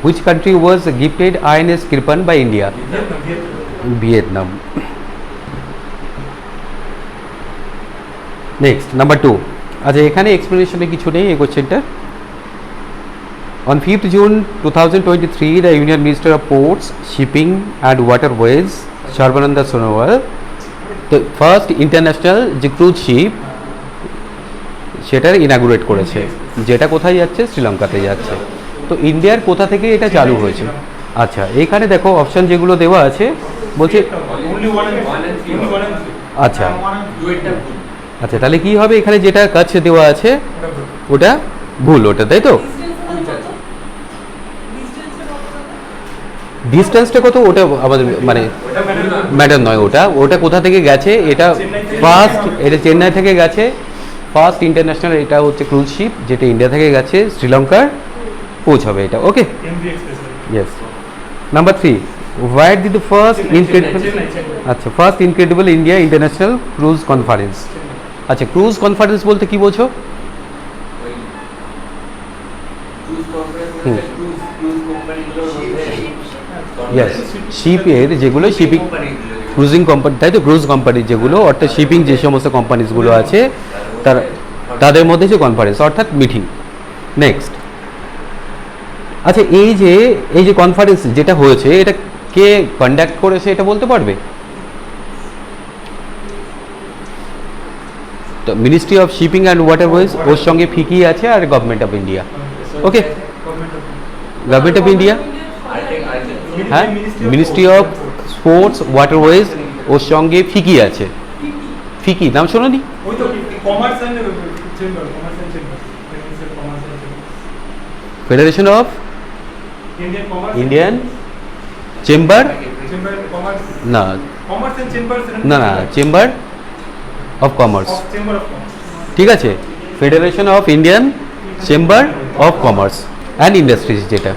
which country was gifted INS Kirpan by India? Vietnam. Next, number 2. আচ্ছা এখানে এক্সপ্লেনেশনে কিছু নেই এই কোশ্চেনটা। On 5th June 2023, the Union Minister of Ports, Shipping and Waterways, Sarbananda Sonowal, the first international যে cruise sheep সেটার inaugurate করেছে, যেটা কোথায় যাচ্ছে? শ্রীলঙ্কাতে যাচ্ছে। তো ইন্ডিয়ার কোথা থেকে এটা চালু হয়েছে? আচ্ছা এইখানে দেখো অপশন যেগুলো দেওয়া আছে বলছে আচ্ছা আচ্ছা তাহলে কি হবে এখানে যেটা কাছে দেওয়া আছে ওটা ভুল, ওটা তাই তো? ডিস্টেন্সটা কত ওটা আমাদের মানে ম্যাটার নয়, ওটা ওটা কোথা থেকে গেছে, এটা ফার্স্ট, এটা চেন্নাই থেকে গেছে ফার্স্ট ইন্টারন্যাশনাল, এটা হচ্ছে ক্রুজ শিপ যেটা ইন্ডিয়া থেকে গেছে শ্রীলঙ্কার পৌঁছাবে এটা। Okay, yes. Number 3, what did the first incredible, আচ্ছা first incredible India international cruise conference. আচ্ছা ক্রুজ কনফারেন্স বলতে কি বোঝো? ইয়েস, শিপের যেগুলো শিপিং ক্রুজিং কোম্পানি, তাই তো? ক্রুজ কোম্পানি যেগুলো অর্থাৎ শিপিং যে সমস্ত কোম্পানিজগুলো আছে তাদের মধ্যে যে কনফারেন্স অর্থাৎ মিটিং। নেক্সট, আচ্ছা এই যে কনফারেন্স যেটা হয়েছে এটা কে কন্ডাক্ট করেছে এটা বলতে পারবে? তো ministry of shipping and waterways ওর সঙ্গে ফিকি আছে আর government of India. Okay, government of India, হ্যাঁ, মিনিস্ট্রি অফ স্পোর্টস ওয়াটারওয়েজ ওর সঙ্গে ফিকি আছে। ফিকি নাম শোনো নি? ফেডারেশন অফ ইন্ডিয়ান চেম্বার, না না না, চেম্বার অফ কমার্স, ঠিক আছে? Federation of Indian chamber of commerce and industries যেটা।